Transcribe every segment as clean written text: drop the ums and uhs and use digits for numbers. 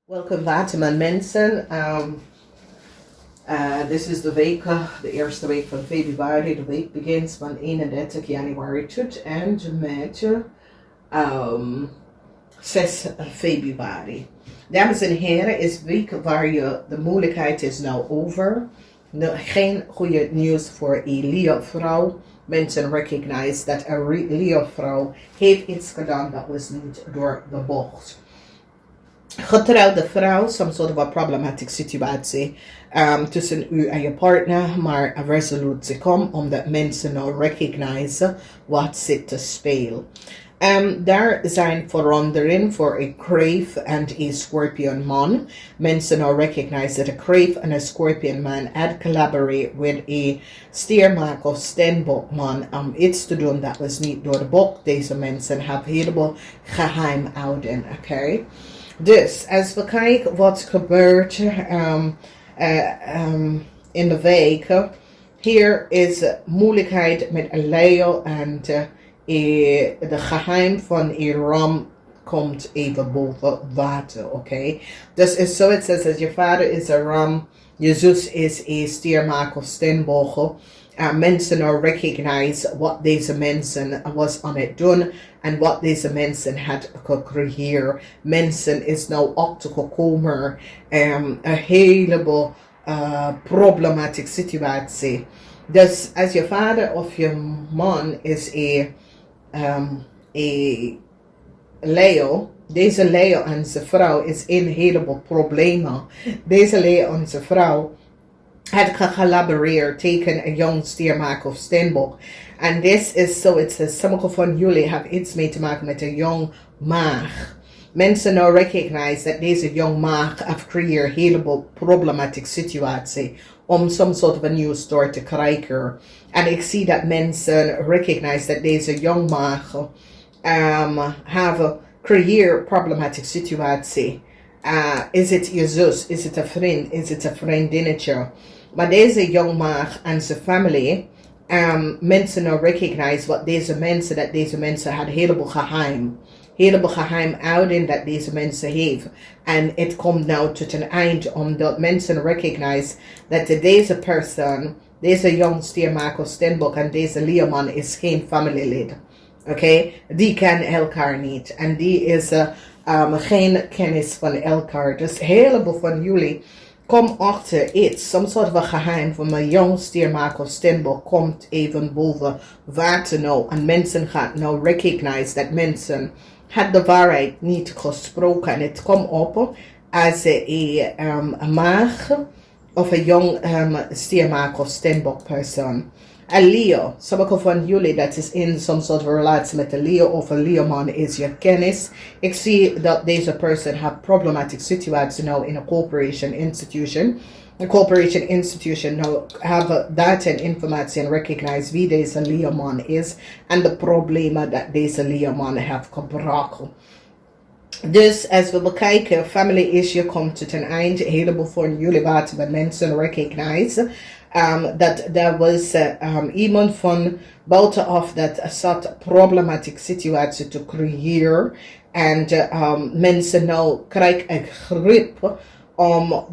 Welkom WATERMAN mensen. Dit is de week, de eerste week van februari. De week begint van 31 januari tot en met 6 februari. Dames en heren, is een week waar je de moeilijkheid is nou over. Geen goede nieuws voor een Leo-vrouw. Mensen recognize dat een Leo-vrouw heeft iets gedaan dat was niet door de bocht. Getrouwde vrouw, some sort of a problematic situatie tussen u en je partner, maar een resolutie komt omdat mensen nou recognize wat zit te spelen. Daar zijn veranderingen voor een Crave en een Scorpion man. Mensen nou recognize dat een Crave en een Scorpion man had collaborate with een Stiermaak of Steenbok man om iets te doen dat was niet door de bok. Deze mensen hebben helemaal geheim houden, oké? Dus als we kijken wat gebeurt in de week, hier is moeilijkheid met een Leo en de geheim een ram komt even boven water, oké? Dus is zoiets als je vader is een ram, je zus is een Stiermaak of Steenboog. Mensen nou recognize wat deze mensen was aan het doen en wat deze mensen had gecreëerd. Mensen is nou achtergekomen een heleboel problematische situatie. Dus als je vader of je man is een Leo, deze Leo en zijn vrouw is een heleboel problemen. Deze Leo en zijn vrouw had gecollaboreerd tegen een jong Stiermaak of Steenbok. En dit is zoiets, sommige van jullie hebben iets mee te maken met een jong maag. Mensen nou recognize dat deze jong maag heeft gecreëerd een heleboel problematische situatie om some soort van nieuw start te krijgen. En ik zie dat mensen recognize dat deze jong maag hebben gecreëerd problematische situatie. Is het je zus? Is het een vriend? Is het een vriendinnetje? Maar deze jong maag en zijn familie, mensen nou recognize wat deze mensen hadden heleboel geheim houden dat deze mensen heeft. En het komt nou tot een eind omdat mensen recognize dat deze persoon, deze jong Stiermaak of Steenbok en deze Leerman is geen familielid. Oké? Die kennen elkaar niet. En die is geen kennis van elkaar. Dus een heleboel van jullie kom achter iets, some soort van geheim van een jong Stiermaak of Steenbok komt even boven water nou. En mensen gaan nou recognize dat mensen had de waarheid niet gesproken. En het komt op als een maag of een jong Stiermaak of Steenbok persoon. Een Leo, sommige van jullie dat is in some soort van relatie met een Leo of een Leoman is je kennis. Ik zie dat deze persoon heeft problematische situatie nou in een corporation institution. Een corporation institution nou hebben data en informatie en recognize wie deze Leoman is en de problemen dat deze Leoman heeft gebracht. Dus als we bekijken, family issue komt tot een eind. Een heleboel van jullie wat mensen recognize. Dat er was iemand van buitenaf dat zat problematische situatie te creëren. En mensen nou krijgen een grip om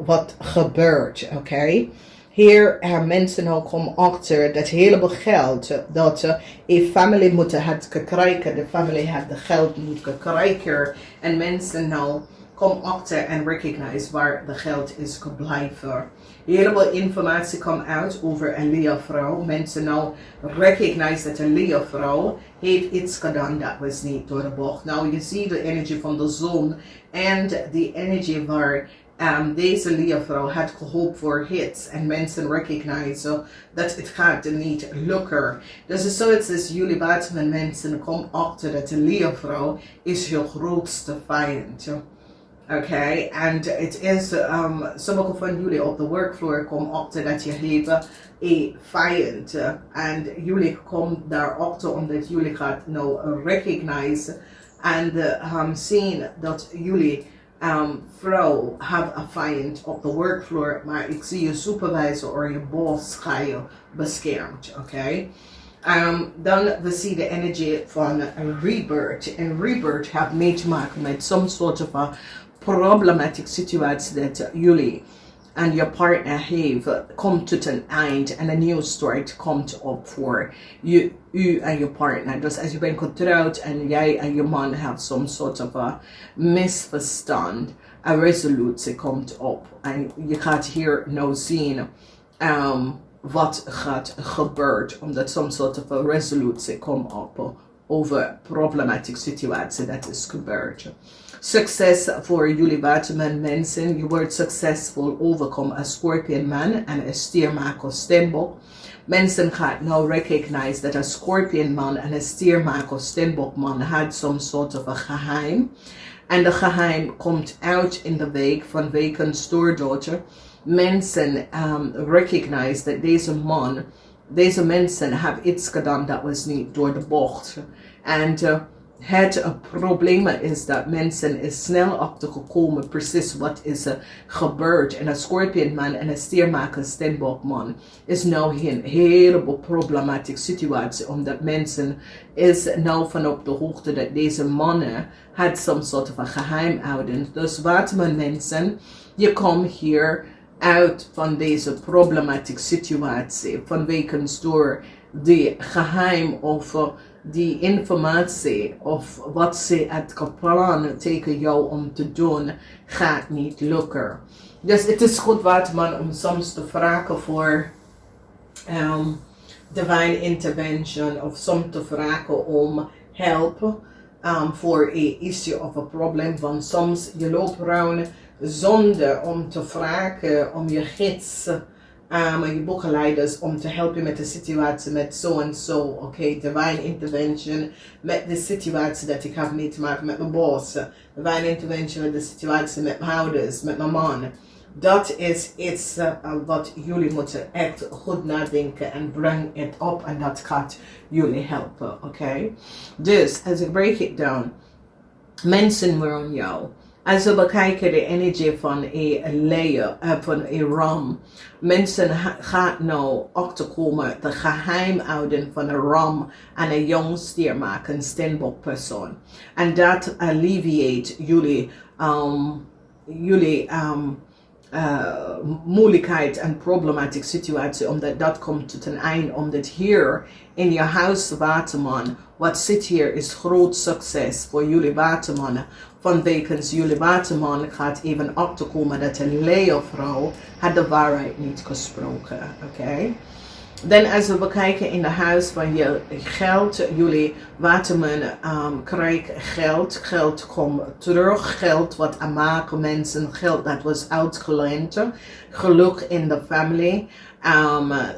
wat gebeurt, oké? Hier mensen nou komen achter dat heleboel geld dat een familie moet had gekregen, de familie had de geld niet gekregen en mensen nou komen achter en recognize waar de geld is gebleven. Heleboel informatie komt uit over een Leo-vrouw. Mensen nou recognize dat een Leo-vrouw heeft iets gedaan dat was niet door de bocht. Nou, je ziet de energie van de zon en de energie waar deze Leo-vrouw had gehoopt voor hits. En mensen recognize dat het gaat niet lukken. Dus het is zoiets als jullie buiten mensen komen achter dat een Leo-vrouw is je grootste vijand. Oké, en het is, sommige van jullie op de workfloor komen achter dat je hebt een vijand. En jullie komen daarachter omdat jullie gaan nou recognize en zien dat jullie vrouw heeft een vijand op de workfloor. Maar ik zie je supervisor of je boss ga je beschermd, oké? Dan we zien de energie van een rebirth. En rebirth heeft mee te maken met some sort of a problematic situatie dat jullie en je partner have komt tot een eind en een nieuw start komt op voor u en je partner. Dus als je bent getrouwd en jij en je man hebben some sort of a misverstand, een resolutie komt op. En je gaat hier nou zien wat gaat gebeuren, omdat some sort of a resolutie komt op over problematic situatie dat is gebeurd. Succes voor jullie waterman mensen. Je wordt succesvol overkomen als Scorpion man en een stiermaker steenbok. Mensen gaan nou recognize dat een Scorpion man en een stiermaker steenbok man had some sort of a geheim. En de geheim komt uit in de week vanwege een stoordochter. Mensen recognize dat deze mensen hebben iets gedaan dat was niet door de bocht. En het probleem is dat mensen is snel achtergekomen precies wat is gebeurd. En een Scorpion man en een stiermaker steenbok man is nou een heleboel problematische situatie. Omdat mensen is nou van op de hoogte dat deze mannen had some sort of a geheim houden. Dus waterman mensen, je komt hier uit van deze problematische situatie. Vanwege door die geheim of die informatie of wat ze het gepland tegen jou om te doen gaat niet lukken. Dus het is goed waterman om soms te vragen voor divine intervention of soms te vragen om help voor een issue of een probleem. Want soms je loopt rond zonder om te vragen om je gids je boekenleiders om te helpen met de situatie met zo en zo. Oké, divine intervention met de situatie dat ik heb mee te maken met mijn boss. Divine intervention met de situatie met mijn ouders, met mijn man. Dat is iets wat jullie moeten echt goed nadenken en breng het op en dat gaat jullie helpen. Oké? Dus, als ik break it down. Mensen rond jou. Als we bekijken de energie van een layer, van een ram. Mensen gaan nou achterkomen de geheim houden van een ram en een jong stiermaker, een steenbok persoon. En dat alleviate jullie moeilijkheid en problematische situatie, omdat dat komt tot een eind, omdat hier in je huis waterman, wat zit hier is groot succes voor jullie watermannen. Vanwege jullie waterman gaat even achterkomen dat een leervrouw had de waarheid niet gesproken. Oké? Dan als we bekijken in de huis van je geld, jullie waterman krijgen geld, geld komt terug, geld wat aan maken mensen, geld dat was uitgeleend, geluk in de familie.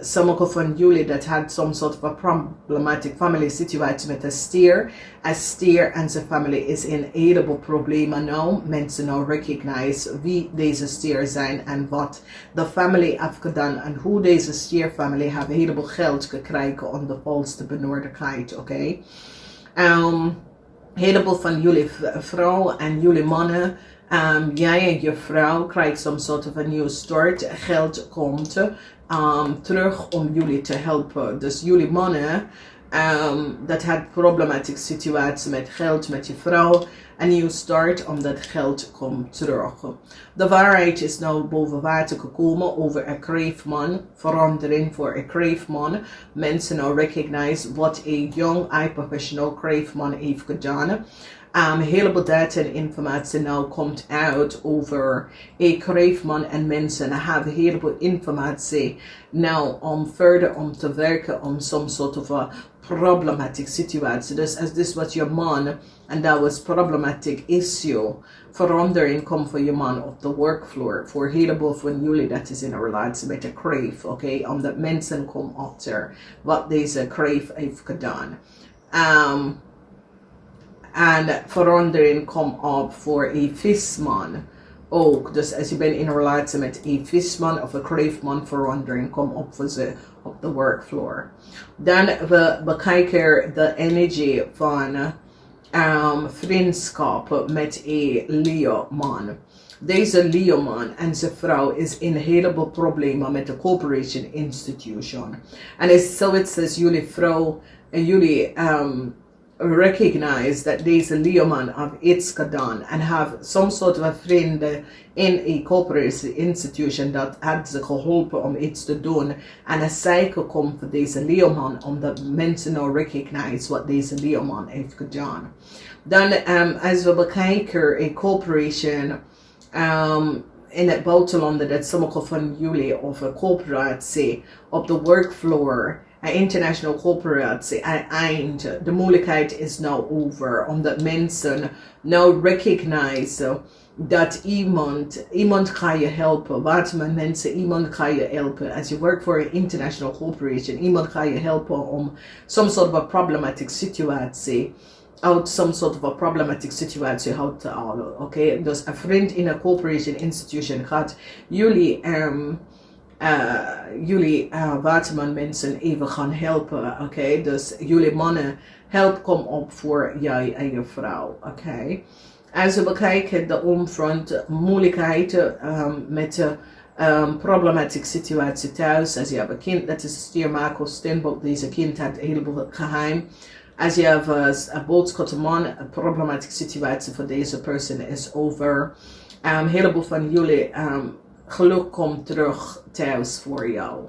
Sommige van jullie dat had some sort of a problematic family situatie met een stier. Een stier en zijn familie is in een heleboel problemen nou. Mensen nou recognize wie deze stier zijn en wat de familie heeft gedaan en hoe deze stierfamilie heeft een heleboel geld gekregen om de volste benodigdheid. Oké? Heleboel van jullie vrouwen en jullie mannen. Jij en je vrouw krijgt some sort of a new start. Geld komt terug om jullie te helpen. Dus jullie mannen dat had problematische situatie met geld met je vrouw. Een nieuw start omdat geld komt terug. De waarheid is nou boven water gekomen over een kreefman. Verandering voor een kreefman. Mensen nou recognize wat een young high professional kreefman heeft gedaan. Een heleboel data en informatie nou komt uit over een kreefman en mensen hebben een heleboel informatie nou om verder om te werken om some sort of a problematic situatie. Dus als dit was je man en dat was problematic issue, verandering komt voor je man op de workfloor. Voor een heleboel van jullie dat is in een relatie met een kreef, oké? Omdat mensen komen achter wat deze kreef heeft gedaan. En verandering komt op voor een visman ook. Dus als je bent in een relatie met een visman of een kreefman, verandering komt op voor ze op de workfloor. Dan we bekijken de energie van vriendschap met een leerman. Deze Leoman en zijn vrouw is in heleboel problemen met de corporation institution. En is zoiets als jullie vrouw en jullie recognize that deze Leoman have iets gedaan and have some sort of a friend in a corporate institution dat had ze geholpen om iets te doen. En een cycle komt voor deze Leoman omdat mensen nou recognize wat deze Leoman heeft gedaan. Dan als we bekijken een corporation in het buitenland dat sommige van jullie of een corporatie op de workfloor, een international corporatie, eind, de moeilijkheid is nou over, omdat mensen nou recognize dat iemand gaat je helpen. Waterman mensen, iemand gaat je helpen. Als je werkt voor een international corporation, iemand gaat je helpen om some sort of a problematic situatie uit some sort of a problematic situatie uit te halen. Oké, dus een vriend in een corporation institution gaat jullie waterman mensen even gaan helpen. Oké, dus jullie mannen help kom op voor jij en je vrouw. Oké. Als we bekijken de omfront moeilijkheden met de problematic situatie thuis. Als je hebt een kind dat is een stiermaker of steenbok, deze kind had een heleboel geheim. Als je hebt een boodschapman, een problematische situatie voor deze persoon is over. Een heleboel van jullie geluk komt terug thuis voor jou.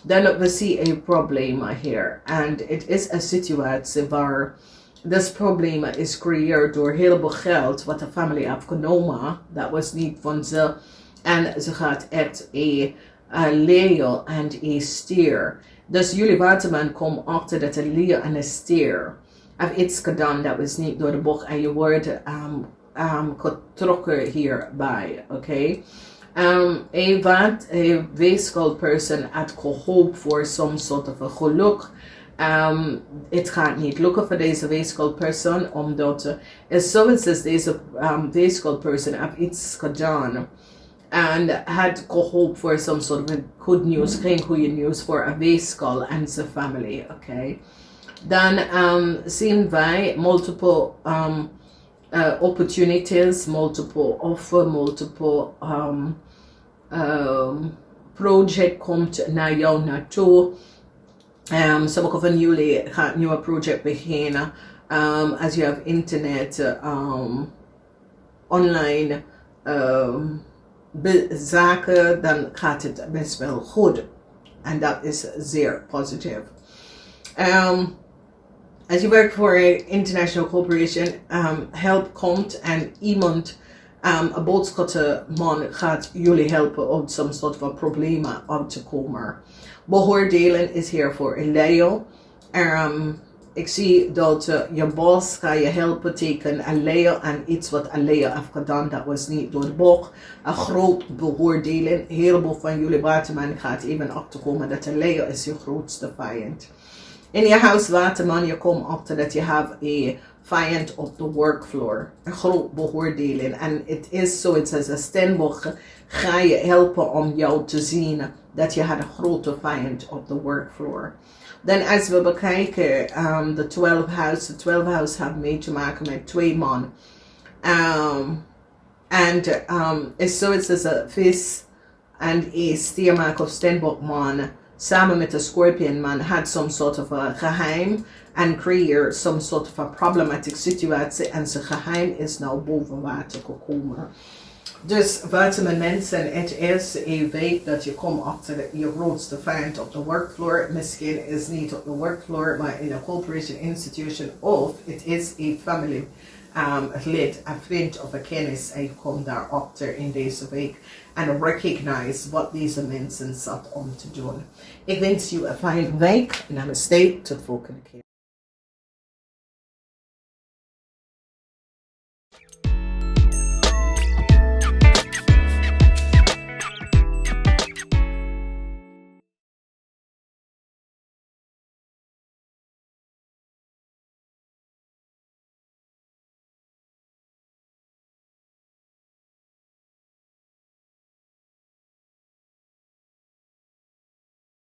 Dan we zien een probleem hier. En het is een situatie waar dit probleem is gecreëerd door heleboel geld wat de familie heeft genomen. Dat was niet van ze. En ze gaat echt een leeuw en een stier. Dus jullie waterman komen achter dat een leeuw en een stier heeft iets gedaan dat was niet door de bocht en je wordt getrokken hierbij. Oké. Een weeskaalpersoon had gehoopt voor some sort of een geluk. Het gaat niet lukken voor deze weeskaalpersoon, omdat zoals deze weeskaalpersoon heeft iets gedaan. En had gehoopt voor some sort of good news, geen goede nieuws voor een weeskaal en zijn familie. Oké. Dan zien wij multiple opportunities, multiple offer, multiple project komt naar jou naartoe. Sommige van jullie gaan een nieuwe project beginnen. Als je hebt internet, online zaken, dan gaat het best wel goed. En dat is zeer positief. Als je werkt voor een international corporation, help komt en iemand, een boodschappenman gaat jullie helpen om some soort van problemen uit te komen. Beoordelen is hier voor een leeuw. Ik zie dat je boss gaat je helpen tegen een leeuw en iets wat een leeuw heeft gedaan, dat was niet door de bocht. Een groot beoordelen. Een heleboel van jullie waterman gaat even achterkomen dat een leeuw is je grootste vijand. In je huis waterman, je komt achter dat je hebt een vijand op de workfloor. Een groot beoordeling. En het is zoiets als een steenbok ga je helpen om jou te zien dat je had een grote vijand op de workfloor. Dan als we bekijken de 12 house. De 12 house heeft mee te maken met 2 man. En is zoiets als een vis en een stiermaker of steenbokman samen met de scorpionman had some sort of a geheim en creëer some sort of a problematic situatie en zijn geheim is nou boven water gekomen. Dus waterman mensen, het is een week dat je komt achter je grootste vijand op de workfloor. Misschien is niet op de workfloor, maar in een corporation institution of het is een family lid, een vriend of een kennis en je komt daarachter in deze week en recognize wat deze mensen zat om te doen. Ik wens je een fijne week. Namaste, tot volgende keer.